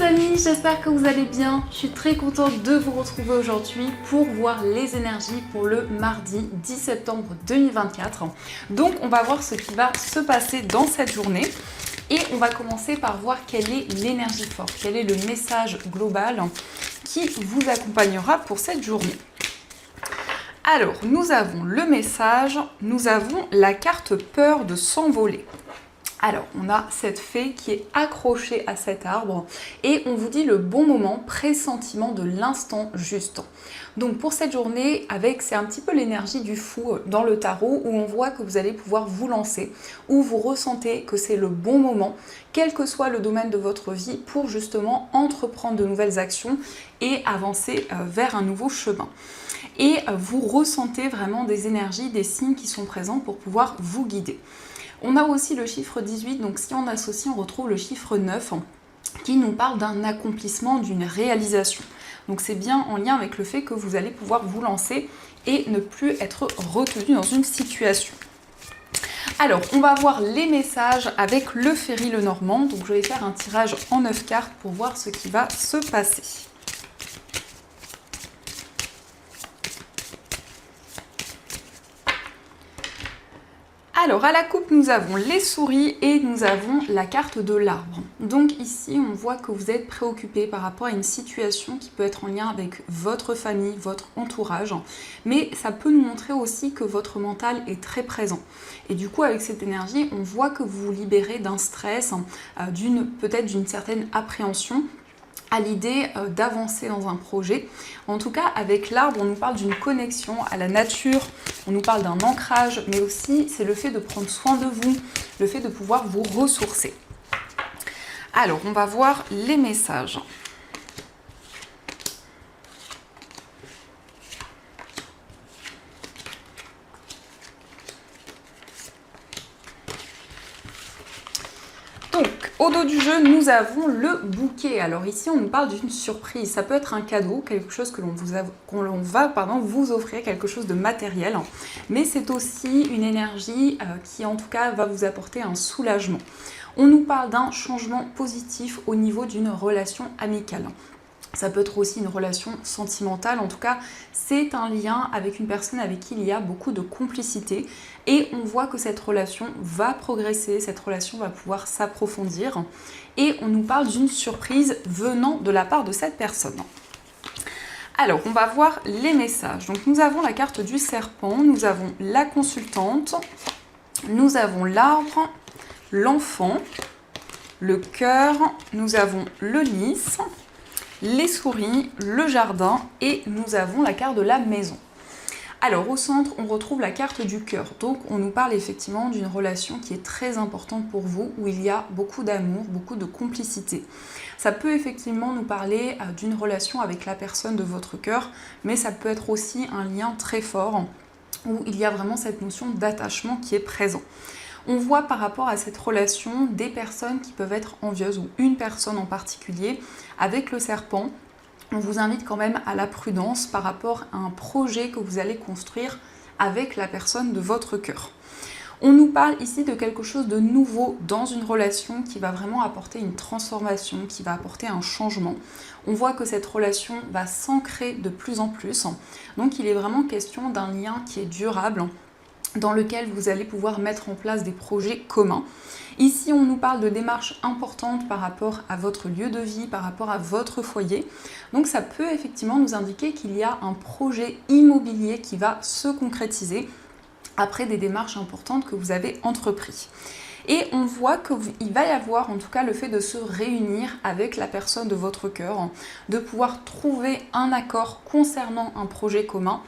les amis, j'espère que vous allez bien. Je suis très contente de vous retrouver aujourd'hui pour voir les énergies pour le mardi 10 septembre 2024. Donc on va voir ce qui va se passer dans cette journée et on va commencer par voir quelle est l'énergie forte, quel est le message global qui vous accompagnera pour cette journée. Alors, nous avons le message, nous avons la carte peur de s'envoler. Alors, on a cette fée qui est accrochée à cet arbre et on vous dit le bon moment, pressentiment de l'instant juste. Donc pour cette journée, c'est un petit peu l'énergie du fou dans le tarot où on voit que vous allez pouvoir vous lancer, où vous ressentez que c'est le bon moment, quel que soit le domaine de votre vie, pour justement entreprendre de nouvelles actions et avancer vers un nouveau chemin. Et vous ressentez vraiment des énergies, des signes qui sont présents pour pouvoir vous guider. On a aussi le chiffre 18, donc si on associe, on retrouve le chiffre 9 qui nous parle d'un accomplissement, d'une réalisation. Donc c'est bien en lien avec le fait que vous allez pouvoir vous lancer et ne plus être retenu dans une situation. Alors, on va voir les messages avec le Ferry Lenormand. Donc je vais faire un tirage en 9 cartes pour voir ce qui va se passer. Alors à la coupe, nous avons les souris et nous avons la carte de l'arbre. Donc ici, on voit que vous êtes préoccupé par rapport à une situation qui peut être en lien avec votre famille, votre entourage. Mais ça peut nous montrer aussi que votre mental est très présent. Et du coup, avec cette énergie, on voit que vous vous libérez d'un stress, peut-être d'une certaine appréhension à l'idée d'avancer dans un projet. En tout cas, avec l'arbre, on nous parle d'une connexion à la nature, on nous parle d'un ancrage, mais aussi c'est le fait de prendre soin de vous, le fait de pouvoir vous ressourcer. Alors, on va voir les messages. Au dos du jeu, nous avons le bouquet. Alors ici, on nous parle d'une surprise. Ça peut être un cadeau, quelque chose que l'on va vous offrir, quelque chose de matériel. Mais c'est aussi une énergie qui, en tout cas, va vous apporter un soulagement. On nous parle d'un changement positif au niveau d'une relation amicale. Ça peut être aussi une relation sentimentale, en tout cas c'est un lien avec une personne avec qui il y a beaucoup de complicité et on voit que cette relation va progresser, cette relation va pouvoir s'approfondir et on nous parle d'une surprise venant de la part de cette personne. Alors on va voir les messages. Donc nous avons la carte du serpent, nous avons la consultante, nous avons l'arbre, l'enfant, le cœur, nous avons le lys, les souris, le jardin et nous avons la carte de la maison. Alors au centre, on retrouve la carte du cœur. Donc on nous parle effectivement d'une relation qui est très importante pour vous, où il y a beaucoup d'amour, beaucoup de complicité. Ça peut effectivement nous parler d'une relation avec la personne de votre cœur, mais ça peut être aussi un lien très fort, où il y a vraiment cette notion d'attachement qui est présent. On voit par rapport à cette relation des personnes qui peuvent être envieuses ou une personne en particulier. Avec le serpent, on vous invite quand même à la prudence par rapport à un projet que vous allez construire avec la personne de votre cœur. On nous parle ici de quelque chose de nouveau dans une relation qui va vraiment apporter une transformation, qui va apporter un changement. On voit que cette relation va s'ancrer de plus en plus. Donc il est vraiment question d'un lien qui est durable, dans lequel vous allez pouvoir mettre en place des projets communs. Ici, on nous parle de démarches importantes par rapport à votre lieu de vie, par rapport à votre foyer. Donc ça peut effectivement nous indiquer qu'il y a un projet immobilier qui va se concrétiser après des démarches importantes que vous avez entreprises. Et on voit qu'il va y avoir en tout cas le fait de se réunir avec la personne de votre cœur, de pouvoir trouver un accord concernant un projet commun.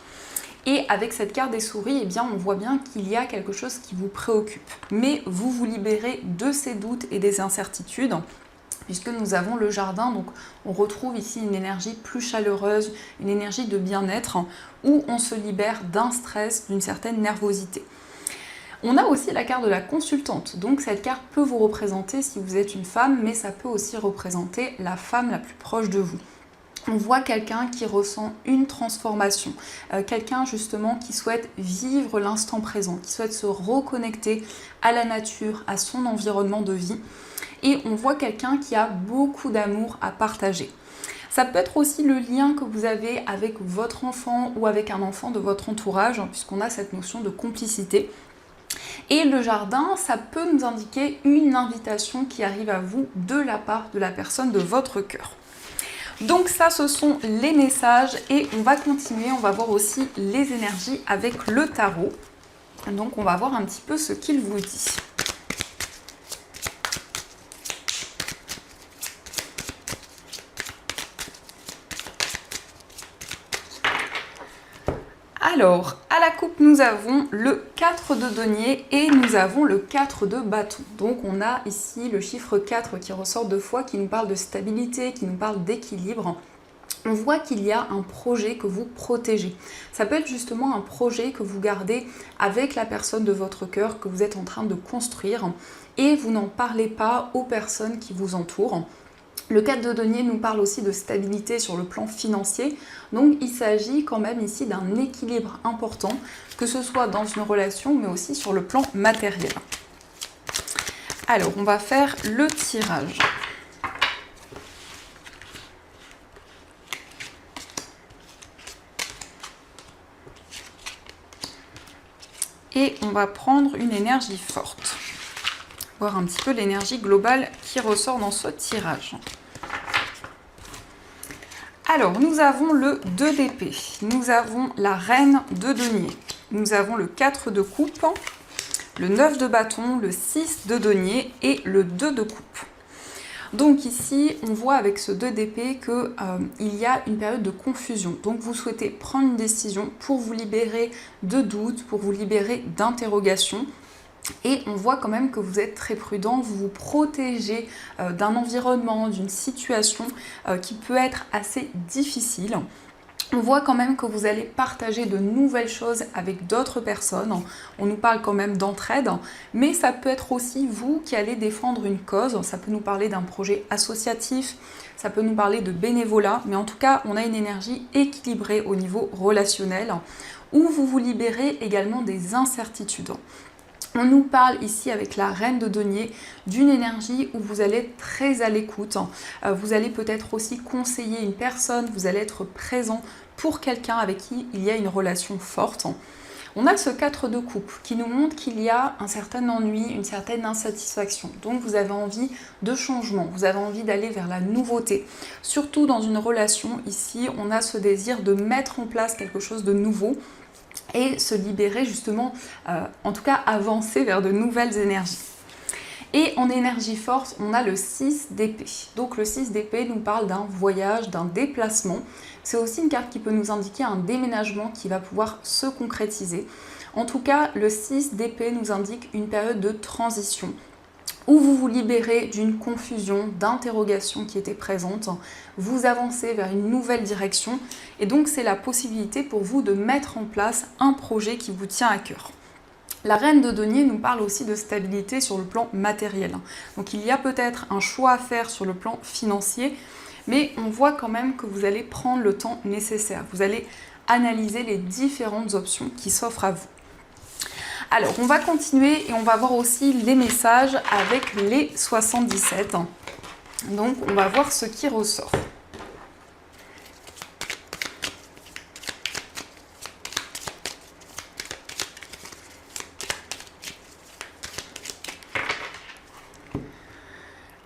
Et avec cette carte des souris, eh bien, on voit bien qu'il y a quelque chose qui vous préoccupe. Mais vous vous libérez de ces doutes et des incertitudes, puisque nous avons le jardin. Donc on retrouve ici une énergie plus chaleureuse, une énergie de bien-être, où on se libère d'un stress, d'une certaine nervosité. On a aussi la carte de la consultante. Donc cette carte peut vous représenter si vous êtes une femme, mais ça peut aussi représenter la femme la plus proche de vous. On voit quelqu'un qui ressent une transformation, quelqu'un justement qui souhaite vivre l'instant présent, qui souhaite se reconnecter à la nature, à son environnement de vie et on voit quelqu'un qui a beaucoup d'amour à partager. Ça peut être aussi le lien que vous avez avec votre enfant ou avec un enfant de votre entourage, puisqu'on a cette notion de complicité. Et le jardin, ça peut nous indiquer une invitation qui arrive à vous de la part de la personne de votre cœur. Donc ça, ce sont les messages et on va continuer, on va voir aussi les énergies avec le tarot. Donc on va voir un petit peu ce qu'il vous dit. Alors, à la coupe, nous avons le 4 de denier et nous avons le 4 de bâton. Donc, on a ici le chiffre 4 qui ressort 2 fois, qui nous parle de stabilité, qui nous parle d'équilibre. On voit qu'il y a un projet que vous protégez. Ça peut être justement un projet que vous gardez avec la personne de votre cœur que vous êtes en train de construire et vous n'en parlez pas aux personnes qui vous entourent. Le 4 de denier nous parle aussi de stabilité sur le plan financier, donc il s'agit quand même ici d'un équilibre important, que ce soit dans une relation mais aussi sur le plan matériel. Alors on va faire le tirage. Et on va prendre une énergie forte. Voir un petit peu l'énergie globale qui ressort dans ce tirage. Alors, nous avons le 2 d'épée, nous avons la reine de denier, nous avons le 4 de coupe, le 9 de bâton, le 6 de denier et le 2 de coupe. Donc ici, on voit avec ce 2 d'épée qu'il y a une période de confusion. Donc vous souhaitez prendre une décision pour vous libérer de doutes, pour vous libérer d'interrogations. Et on voit quand même que vous êtes très prudent, vous vous protégez d'un environnement, d'une situation qui peut être assez difficile. On voit quand même que vous allez partager de nouvelles choses avec d'autres personnes. On nous parle quand même d'entraide, mais ça peut être aussi vous qui allez défendre une cause. Ça peut nous parler d'un projet associatif, ça peut nous parler de bénévolat, mais en tout cas, on a une énergie équilibrée au niveau relationnel où vous vous libérez également des incertitudes. On nous parle ici avec la reine de denier d'une énergie où vous allez être très à l'écoute. Vous allez peut-être aussi conseiller une personne, vous allez être présent pour quelqu'un avec qui il y a une relation forte. On a ce 4 de coupe qui nous montre qu'il y a un certain ennui, une certaine insatisfaction. Donc vous avez envie de changement, vous avez envie d'aller vers la nouveauté. Surtout dans une relation, ici, on a ce désir de mettre en place quelque chose de nouveau et se libérer justement, en tout cas avancer vers de nouvelles énergies. Et en énergie forte, on a le 6 d'épée. Donc le 6 d'épée nous parle d'un voyage, d'un déplacement. C'est aussi une carte qui peut nous indiquer un déménagement qui va pouvoir se concrétiser. En tout cas, le 6 d'épée nous indique une période de transition où vous vous libérez d'une confusion, d'interrogation qui était présente, vous avancez vers une nouvelle direction et donc c'est la possibilité pour vous de mettre en place un projet qui vous tient à cœur. La reine de denier nous parle aussi de stabilité sur le plan matériel. Donc il y a peut-être un choix à faire sur le plan financier, mais on voit quand même que vous allez prendre le temps nécessaire. Vous allez analyser les différentes options qui s'offrent à vous. Alors, on va continuer et on va voir aussi les messages avec les 77. Donc, on va voir ce qui ressort.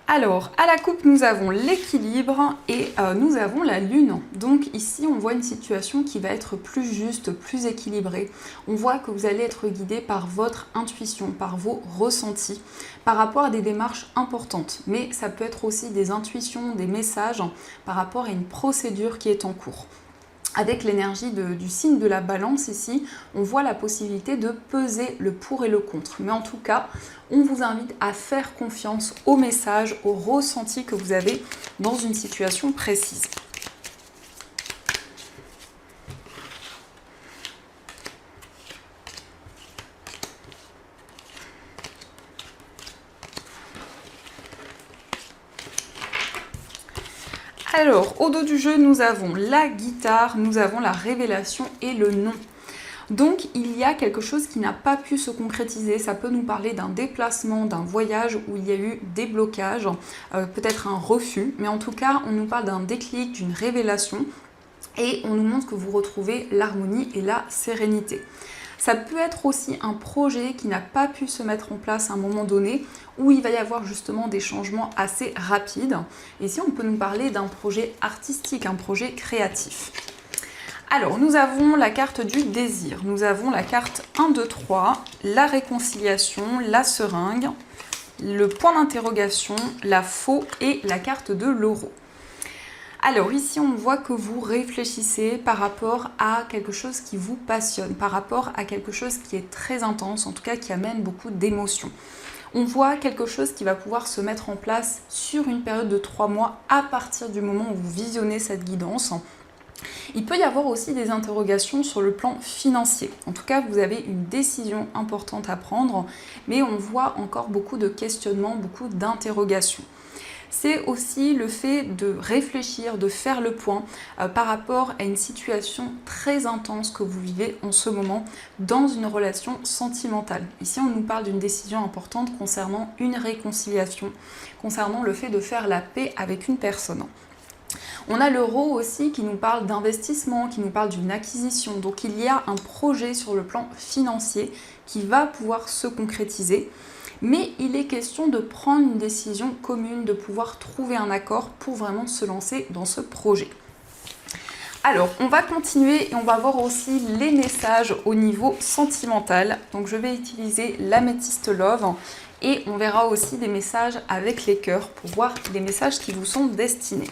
Alors, à la coupe, nous avons l'équilibre et nous avons la lune. Donc ici, on voit une situation qui va être plus juste, plus équilibrée. On voit que vous allez être guidé par votre intuition, par vos ressentis, par rapport à des démarches importantes. Mais ça peut être aussi des intuitions, des messages par rapport à une procédure qui est en cours. Avec l'énergie du signe de la balance ici, on voit la possibilité de peser le pour et le contre. Mais en tout cas, on vous invite à faire confiance aux messages, aux ressentis que vous avez dans une situation précise. Alors, au dos du jeu, nous avons la guitare, nous avons la révélation et le nom. Donc il y a quelque chose qui n'a pas pu se concrétiser. Ça peut nous parler d'un déplacement, d'un voyage où il y a eu des blocages, peut-être un refus, mais en tout cas on nous parle d'un déclic, d'une révélation, et on nous montre que vous retrouvez l'harmonie et la sérénité. Ça peut être aussi un projet qui n'a pas pu se mettre en place à un moment donné, où il va y avoir justement des changements assez rapides. Ici, on peut nous parler d'un projet artistique, un projet créatif. Alors, nous avons la carte du désir, nous avons la carte 1, 2, 3, la réconciliation, la seringue, le point d'interrogation, la faux et la carte de l'euro. Alors ici, on voit que vous réfléchissez par rapport à quelque chose qui vous passionne, par rapport à quelque chose qui est très intense, en tout cas qui amène beaucoup d'émotions. On voit quelque chose qui va pouvoir se mettre en place sur une période de 3 mois à partir du moment où vous visionnez cette guidance. Il peut y avoir aussi des interrogations sur le plan financier. En tout cas, vous avez une décision importante à prendre, mais on voit encore beaucoup de questionnements, beaucoup d'interrogations. C'est aussi le fait de réfléchir, de faire le point par rapport à une situation très intense que vous vivez en ce moment dans une relation sentimentale. Ici, on nous parle d'une décision importante concernant une réconciliation, concernant le fait de faire la paix avec une personne. On a l'euro aussi qui nous parle d'investissement, qui nous parle d'une acquisition. Donc il y a un projet sur le plan financier qui va pouvoir se concrétiser. Mais il est question de prendre une décision commune, de pouvoir trouver un accord pour vraiment se lancer dans ce projet. Alors, on va continuer et on va voir aussi les messages au niveau sentimental. Donc, je vais utiliser l'améthyste Love et on verra aussi des messages avec les cœurs pour voir les messages qui vous sont destinés.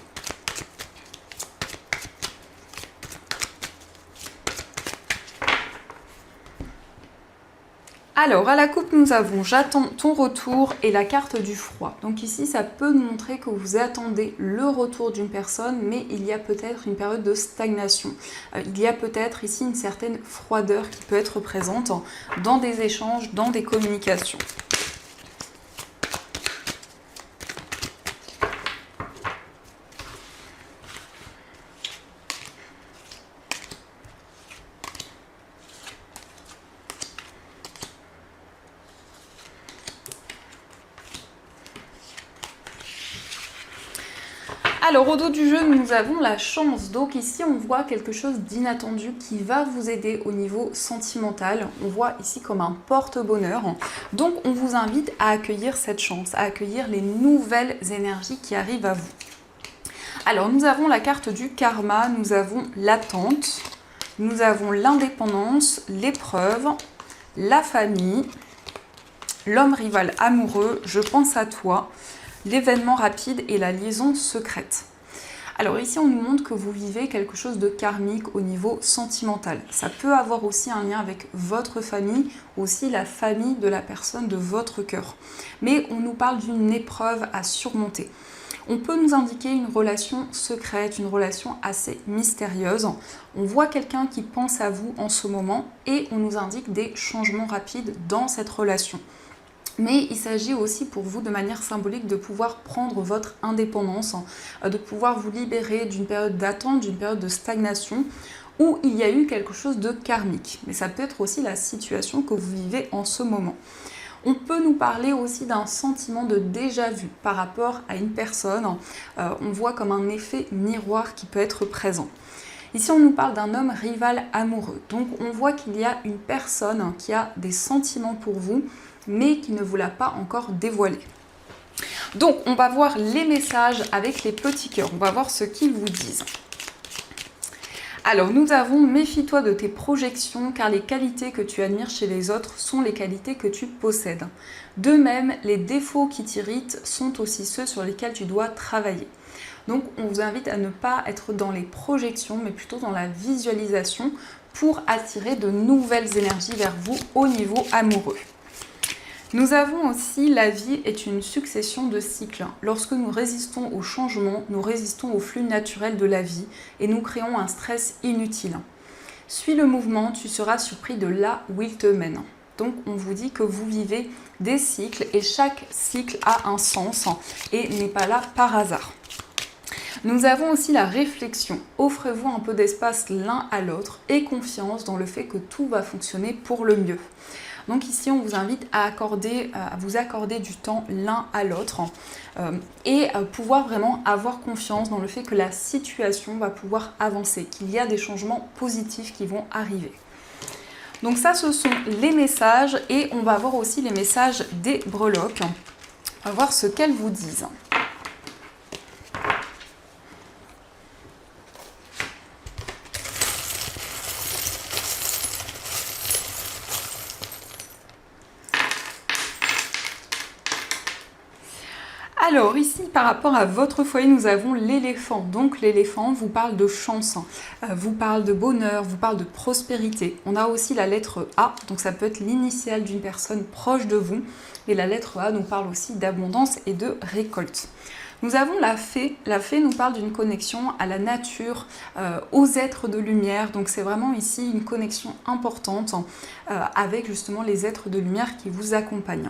Alors, à la coupe, nous avons « J'attends ton retour » et la carte du froid. Donc ici, ça peut nous montrer que vous attendez le retour d'une personne, mais il y a peut-être une période de stagnation. Il y a peut-être ici une certaine froideur qui peut être présente dans des échanges, dans des communications. Alors au dos du jeu, nous avons la chance. Donc ici, on voit quelque chose d'inattendu qui va vous aider au niveau sentimental. On voit ici comme un porte-bonheur. Donc on vous invite à accueillir cette chance, à accueillir les nouvelles énergies qui arrivent à vous. Alors nous avons la carte du karma, nous avons l'attente, nous avons l'indépendance, l'épreuve, la famille, l'homme rival amoureux, je pense à toi, l'événement rapide et la liaison secrète. Alors ici, on nous montre que vous vivez quelque chose de karmique au niveau sentimental. Ça peut avoir aussi un lien avec votre famille, aussi la famille de la personne de votre cœur. Mais on nous parle d'une épreuve à surmonter. On peut nous indiquer une relation secrète, une relation assez mystérieuse. On voit quelqu'un qui pense à vous en ce moment et on nous indique des changements rapides dans cette relation. Mais il s'agit aussi pour vous de manière symbolique de pouvoir prendre votre indépendance, de pouvoir vous libérer d'une période d'attente, d'une période de stagnation où il y a eu quelque chose de karmique. Mais ça peut être aussi la situation que vous vivez en ce moment. On peut nous parler aussi d'un sentiment de déjà-vu par rapport à une personne. On voit comme un effet miroir qui peut être présent. Ici, on nous parle d'un homme rival amoureux. Donc, on voit qu'il y a une personne qui a des sentiments pour vous, mais qui ne vous l'a pas encore dévoilé. Donc, on va voir les messages avec les petits cœurs. On va voir ce qu'ils vous disent. Alors, nous avons « Méfie-toi de tes projections, car les qualités que tu admires chez les autres sont les qualités que tu possèdes. De même, les défauts qui t'irritent sont aussi ceux sur lesquels tu dois travailler. » Donc, on vous invite à ne pas être dans les projections, mais plutôt dans la visualisation pour attirer de nouvelles énergies vers vous au niveau amoureux. Nous avons aussi la vie est une succession de cycles. Lorsque nous résistons au changement, nous résistons au flux naturel de la vie et nous créons un stress inutile. Suis le mouvement, tu seras surpris de là où il te mène. Donc on vous dit que vous vivez des cycles et chaque cycle a un sens et n'est pas là par hasard. Nous avons aussi la réflexion. Offrez-vous un peu d'espace l'un à l'autre et confiance dans le fait que tout va fonctionner pour le mieux. Donc ici, on vous invite à vous accorder du temps l'un à l'autre et pouvoir vraiment avoir confiance dans le fait que la situation va pouvoir avancer, qu'il y a des changements positifs qui vont arriver. Donc ça, ce sont les messages et on va voir aussi les messages des breloques. On va voir ce qu'elles vous disent. Alors ici, par rapport à votre foyer, nous avons l'éléphant. Donc l'éléphant vous parle de chance, vous parle de bonheur, vous parle de prospérité. On a aussi la lettre A, donc ça peut être l'initiale d'une personne proche de vous. Et la lettre A nous parle aussi d'abondance et de récolte. Nous avons la fée. La fée nous parle d'une connexion à la nature, aux êtres de lumière. Donc c'est vraiment ici une connexion importante avec justement les êtres de lumière qui vous accompagnent.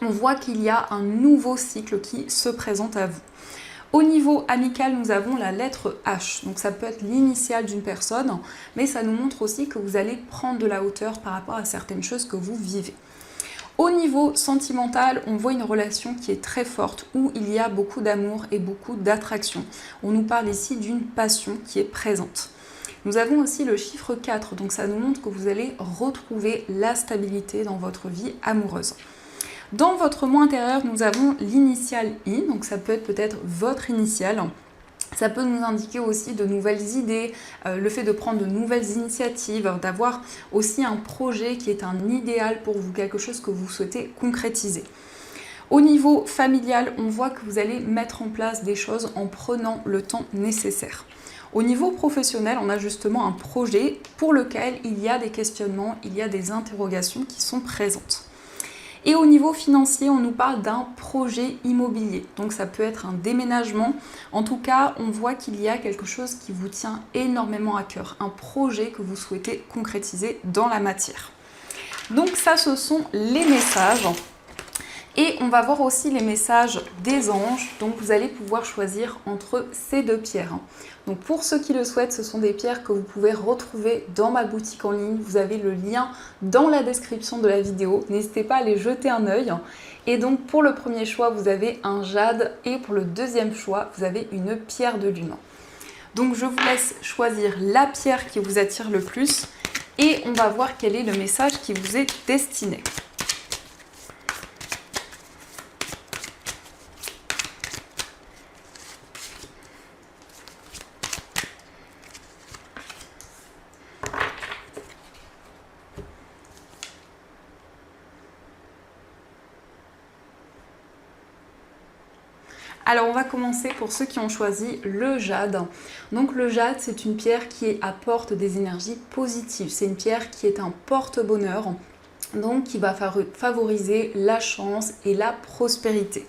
On voit qu'il y a un nouveau cycle qui se présente à vous. Au niveau amical, nous avons la lettre H. Donc ça peut être l'initiale d'une personne, mais ça nous montre aussi que vous allez prendre de la hauteur par rapport à certaines choses que vous vivez. Au niveau sentimental, on voit une relation qui est très forte, où il y a beaucoup d'amour et beaucoup d'attraction. On nous parle ici d'une passion qui est présente. Nous avons aussi le chiffre 4, donc ça nous montre que vous allez retrouver la stabilité dans votre vie amoureuse. Dans votre moi intérieur, nous avons l'initiale I, donc ça peut être peut-être votre initiale. Ça peut nous indiquer aussi de nouvelles idées, le fait de prendre de nouvelles initiatives, d'avoir aussi un projet qui est un idéal pour vous, quelque chose que vous souhaitez concrétiser. Au niveau familial, on voit que vous allez mettre en place des choses en prenant le temps nécessaire. Au niveau professionnel, on a justement un projet pour lequel il y a des questionnements, il y a des interrogations qui sont présentes. Et au niveau financier, on nous parle d'un projet immobilier. Donc ça peut être un déménagement. En tout cas, on voit qu'il y a quelque chose qui vous tient énormément à cœur. Un projet que vous souhaitez concrétiser dans la matière. Donc ça, ce sont les messages. Et on va voir aussi les messages des anges. Donc vous allez pouvoir choisir entre ces deux pierres. Donc pour ceux qui le souhaitent, ce sont des pierres que vous pouvez retrouver dans ma boutique en ligne. Vous avez le lien dans la description de la vidéo. N'hésitez pas à aller jeter un œil. Et donc pour le premier choix, vous avez un jade et pour le deuxième choix, vous avez une pierre de lune. Donc je vous laisse choisir la pierre qui vous attire le plus et on va voir quel est le message qui vous est destiné. Alors on va commencer pour ceux qui ont choisi le jade. Donc le jade, c'est une pierre qui apporte des énergies positives. C'est une pierre qui est un porte-bonheur, donc qui va favoriser la chance et la prospérité.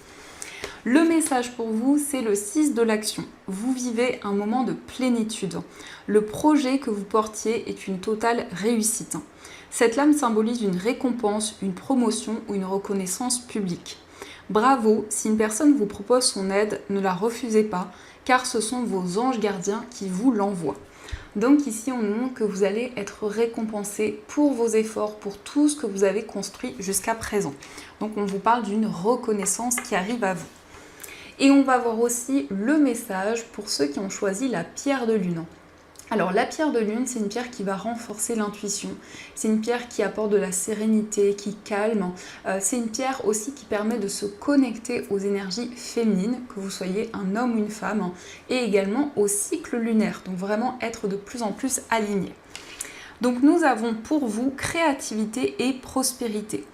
Le message pour vous, c'est le 6 de l'action. Vous vivez un moment de plénitude. Le projet que vous portiez est une totale réussite. Cette lame symbolise une récompense, une promotion ou une reconnaissance publique. Bravo, si une personne vous propose son aide, ne la refusez pas, car ce sont vos anges gardiens qui vous l'envoient. Donc ici, on nous montre que vous allez être récompensé pour vos efforts, pour tout ce que vous avez construit jusqu'à présent. Donc on vous parle d'une reconnaissance qui arrive à vous. Et on va voir aussi le message pour ceux qui ont choisi la pierre de lune. Alors la pierre de lune, c'est une pierre qui va renforcer l'intuition, c'est une pierre qui apporte de la sérénité, qui calme, c'est une pierre aussi qui permet de se connecter aux énergies féminines, que vous soyez un homme ou une femme, et également au cycle lunaire, donc vraiment être de plus en plus aligné. Donc nous avons pour vous créativité et prospérité.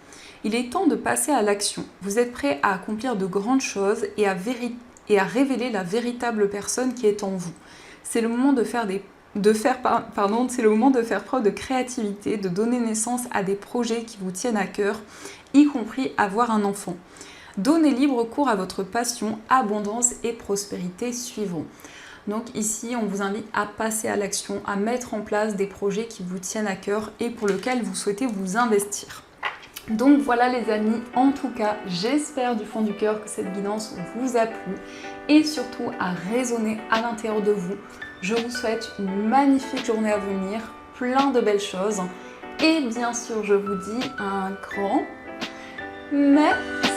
Il est temps de passer à l'action. Vous êtes prêt à accomplir de grandes choses et à révéler la véritable personne qui est en vous. C'est le moment de faire preuve de créativité, de donner naissance à des projets qui vous tiennent à cœur, y compris avoir un enfant. Donnez libre cours à votre passion, abondance et prospérité suivront. Donc ici, on vous invite à passer à l'action, à mettre en place des projets qui vous tiennent à cœur et pour lesquels vous souhaitez vous investir. Donc voilà les amis, en tout cas, j'espère du fond du cœur que cette guidance vous a plu et surtout a résonné à l'intérieur de vous. Je vous souhaite une magnifique journée à venir, plein de belles choses et bien sûr je vous dis un grand merci.